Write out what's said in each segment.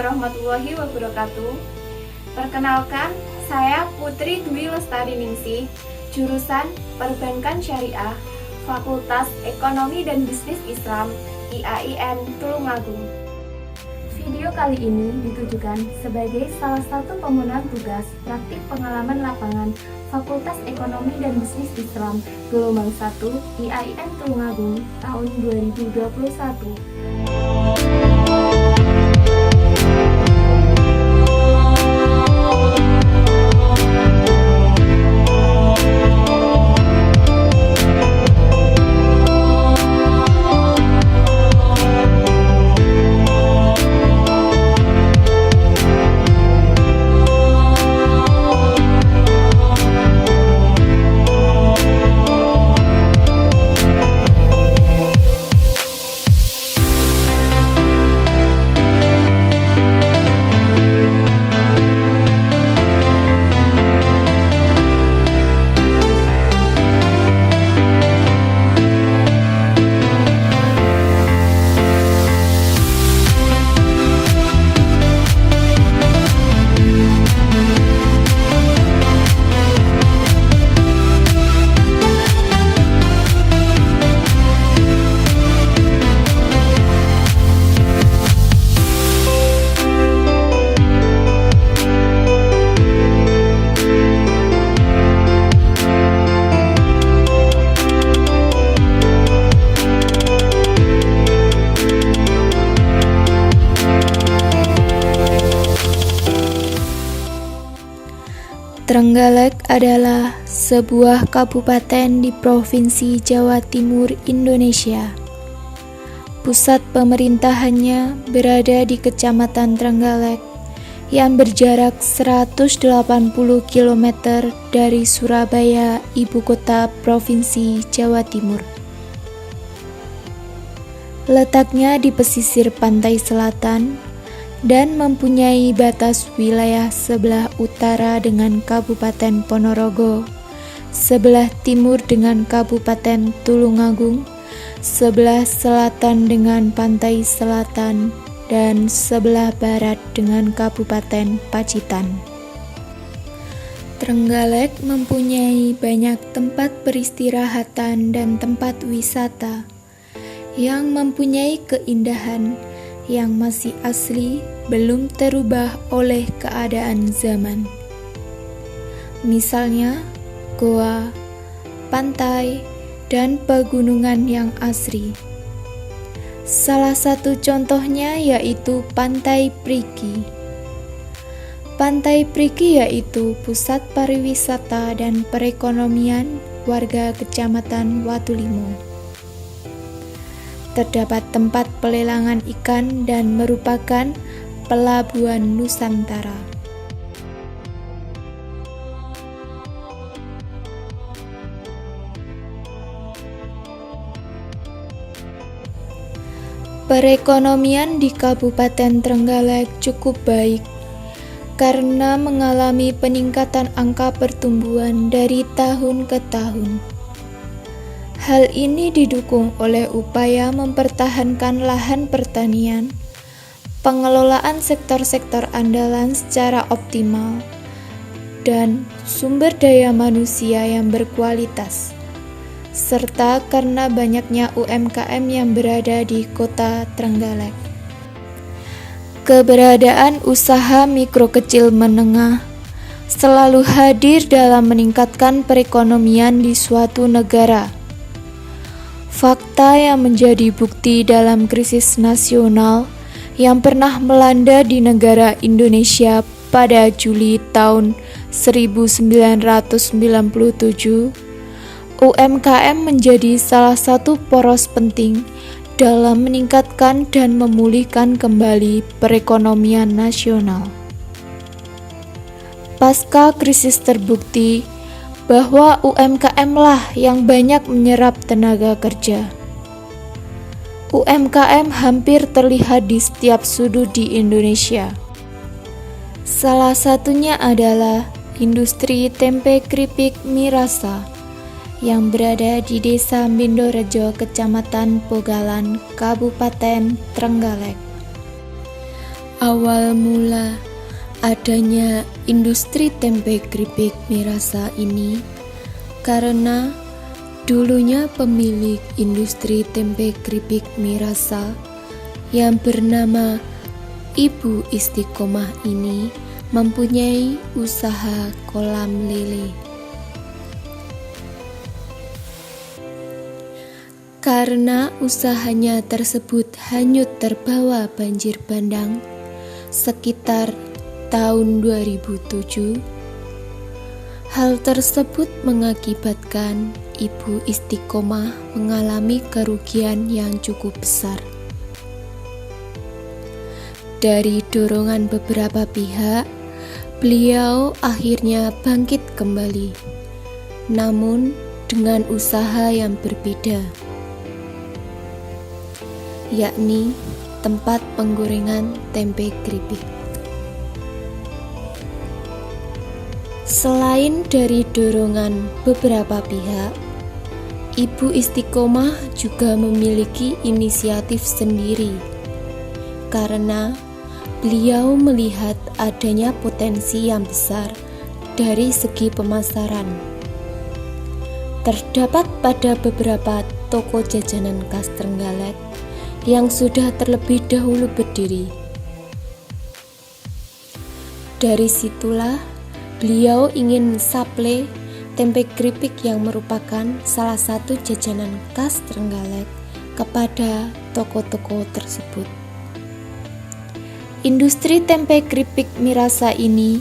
warahmatullahi wabarakatuh. Perkenalkan, saya Putri Dwi Lestari Ningsih, jurusan Perbankan Syariah, Fakultas Ekonomi dan Bisnis Islam, IAIN Tulungagung. Video kali ini ditujukan sebagai salah satu pemenuhan tugas praktik pengalaman lapangan Fakultas Ekonomi dan Bisnis Islam gelombang 1 IAIN Tulungagung tahun 2021. Trenggalek adalah sebuah kabupaten di Provinsi Jawa Timur, Indonesia. Pusat pemerintahannya berada di Kecamatan Trenggalek yang berjarak 180 km dari Surabaya, ibu kota Provinsi Jawa Timur. Letaknya di pesisir pantai selatan dan mempunyai batas wilayah sebelah utara dengan Kabupaten Ponorogo, sebelah timur dengan Kabupaten Tulungagung, sebelah selatan dengan Pantai Selatan, dan sebelah barat dengan Kabupaten Pacitan. Trenggalek mempunyai banyak tempat peristirahatan dan tempat wisata yang mempunyai keindahan yang masih asli, belum terubah oleh keadaan zaman. Misalnya, goa, pantai, dan pegunungan yang asri. Salah satu contohnya yaitu Pantai Priki. Pantai Priki yaitu pusat pariwisata dan perekonomian warga Kecamatan Watulimo. Terdapat tempat pelelangan ikan dan merupakan pelabuhan Nusantara. Perekonomian di Kabupaten Trenggalek cukup baik karena mengalami peningkatan angka pertumbuhan dari tahun ke tahun. Hal ini didukung oleh upaya mempertahankan lahan pertanian, pengelolaan sektor-sektor andalan secara optimal, dan sumber daya manusia yang berkualitas, serta karena banyaknya UMKM yang berada di kota Trenggalek. Keberadaan usaha mikro kecil menengah selalu hadir dalam meningkatkan perekonomian di suatu negara. Fakta yang menjadi bukti dalam krisis nasional yang pernah melanda di negara Indonesia pada Juli tahun 1997, UMKM menjadi salah satu poros penting dalam meningkatkan dan memulihkan kembali perekonomian nasional. Pasca krisis terbukti bahwa UMKM lah yang banyak menyerap tenaga kerja. UMKM hampir terlihat di setiap sudut di Indonesia. Salah satunya adalah industri tempe keripik Mirasa yang berada di Desa Bindorejo, Kecamatan Pogalan, Kabupaten Trenggalek. Awal mula adanya industri tempe keripik Mirasa ini karena dulunya pemilik industri tempe keripik Mirasa yang bernama Ibu Istiqomah ini mempunyai usaha kolam lele. Karena usahanya tersebut hanyut terbawa banjir bandang sekitar tahun 2007, hal tersebut mengakibatkan Ibu Istiqomah mengalami kerugian yang cukup besar. Dari dorongan beberapa pihak, beliau akhirnya bangkit kembali, namun dengan usaha yang berbeda, yakni tempat penggorengan tempe keripik. Selain dari dorongan beberapa pihak, Ibu Istiqomah juga memiliki inisiatif sendiri karena beliau melihat adanya potensi yang besar dari segi pemasaran. Terdapat pada beberapa toko jajanan khas Trenggalek yang sudah terlebih dahulu berdiri. Dari situlah beliau ingin mensuplai tempe keripik yang merupakan salah satu jajanan khas Trenggalek kepada toko-toko tersebut. Industri tempe keripik Mirasa ini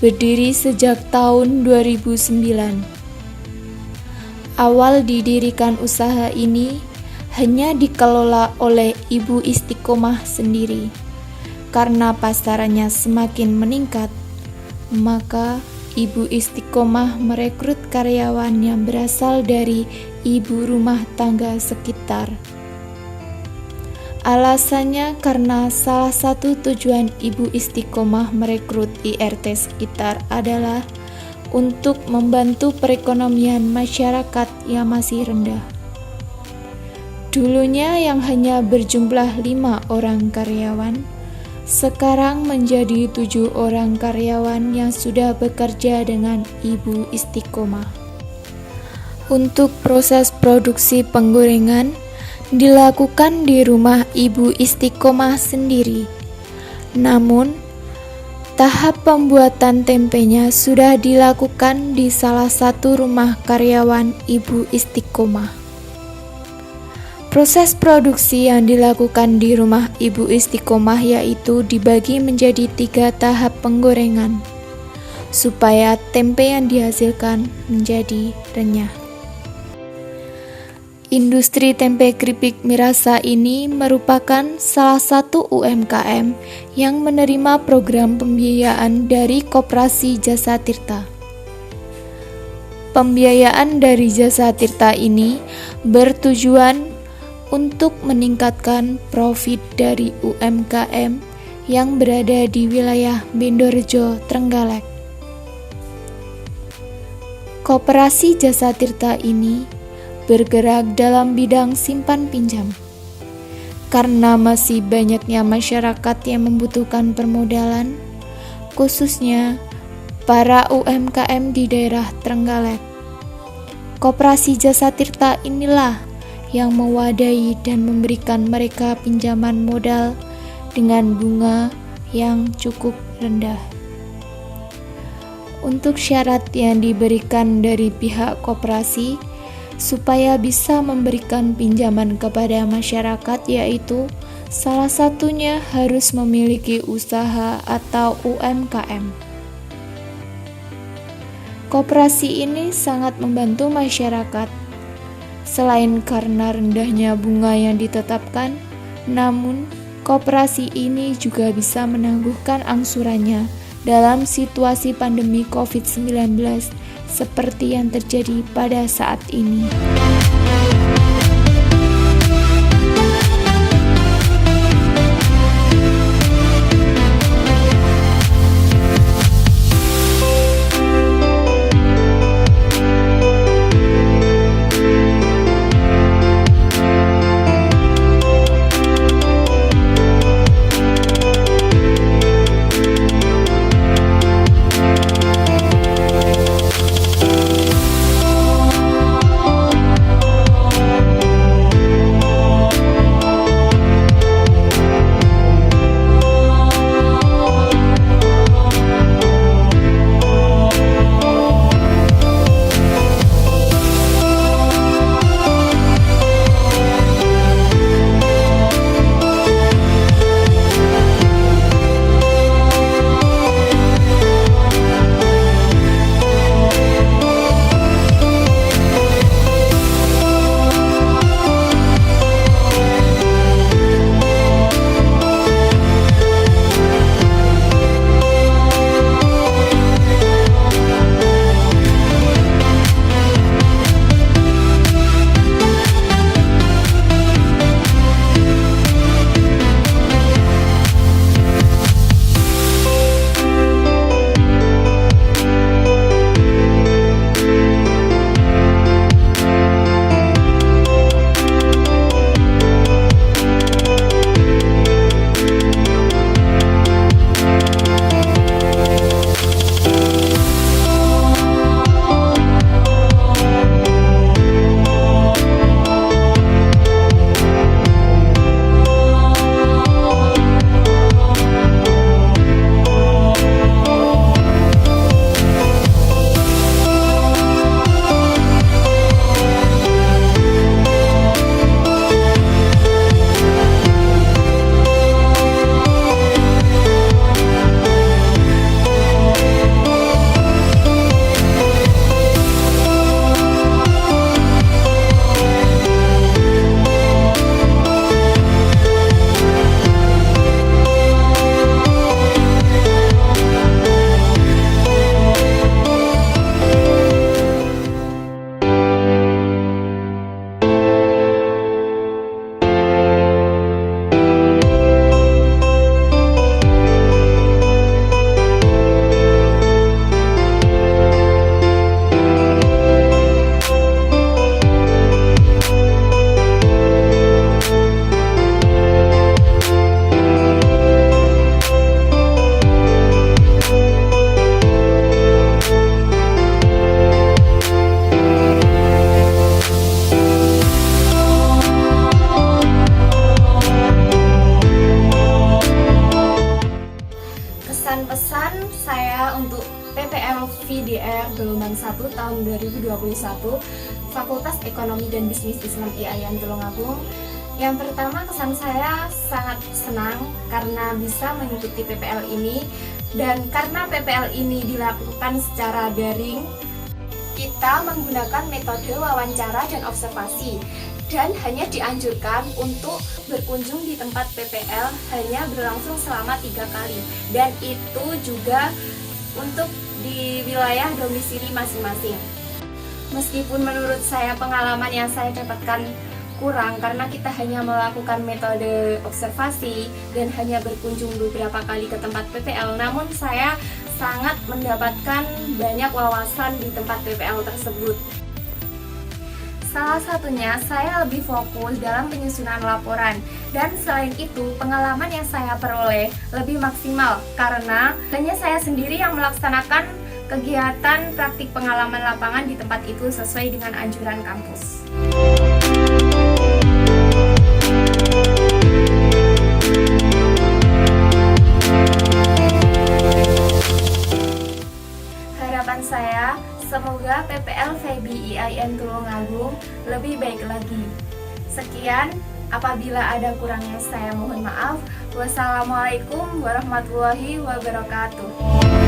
berdiri sejak tahun 2009. Awal didirikan usaha ini hanya dikelola oleh Ibu Istiqomah sendiri. Karena pasarannya semakin meningkat, maka Ibu Istiqomah merekrut karyawan yang berasal dari ibu rumah tangga sekitar. Alasannya karena salah satu tujuan Ibu Istiqomah merekrut IRT sekitar adalah untuk membantu perekonomian masyarakat yang masih rendah. Dulunya yang hanya berjumlah 5 orang karyawan, sekarang menjadi 7 orang karyawan yang sudah bekerja dengan Ibu Istiqomah. Untuk proses produksi penggorengan dilakukan di rumah Ibu Istiqomah sendiri. Namun, tahap pembuatan tempenya sudah dilakukan di salah satu rumah karyawan Ibu Istiqomah. Proses produksi yang dilakukan di rumah Ibu Istiqomah yaitu dibagi menjadi 3 tahap penggorengan, supaya tempe yang dihasilkan menjadi renyah. Industri tempe keripik Mirasa ini merupakan salah satu UMKM yang menerima program pembiayaan dari Koperasi Jasa Tirta. Pembiayaan dari Jasa Tirta ini bertujuan untuk meningkatkan profit dari UMKM yang berada di wilayah Bendorejo, Trenggalek. Koperasi Jasa Tirta ini bergerak dalam bidang simpan pinjam. Karena masih banyaknya masyarakat yang membutuhkan permodalan, khususnya para UMKM di daerah Trenggalek. Koperasi Jasa Tirta inilah yang mewadahi dan memberikan mereka pinjaman modal dengan bunga yang cukup rendah. Untuk syarat yang diberikan dari pihak koperasi supaya bisa memberikan pinjaman kepada masyarakat yaitu salah satunya harus memiliki usaha atau UMKM. Koperasi ini sangat membantu masyarakat. Selain karena rendahnya bunga yang ditetapkan, namun koperasi ini juga bisa menangguhkan angsurannya dalam situasi pandemi COVID-19 seperti yang terjadi pada saat ini. gelombang 1 tahun 2021 Fakultas Ekonomi dan Bisnis Islam IAIN Tulungagung. Yang pertama, kesan saya sangat senang karena bisa mengikuti PPL ini, dan karena PPL ini dilakukan secara daring, kita menggunakan metode wawancara dan observasi, dan hanya dianjurkan untuk berkunjung di tempat PPL hanya berlangsung selama 3 kali, dan itu juga untuk di wilayah domisili masing-masing. Meskipun menurut saya pengalaman yang saya dapatkan kurang karena kita hanya melakukan metode observasi dan hanya berkunjung beberapa kali ke tempat PPL, namun saya sangat mendapatkan banyak wawasan di tempat PPL tersebut. Salah satunya, saya lebih fokus dalam penyusunan laporan, dan selain itu pengalaman yang saya peroleh lebih maksimal karena hanya saya sendiri yang melaksanakan kegiatan praktik pengalaman lapangan di tempat itu sesuai dengan anjuran kampus. Harapan saya, semoga PPL FEBI IAIN Tulungagung lebih baik lagi. Sekian, apabila ada kurangnya saya mohon maaf. Wassalamualaikum warahmatullahi wabarakatuh.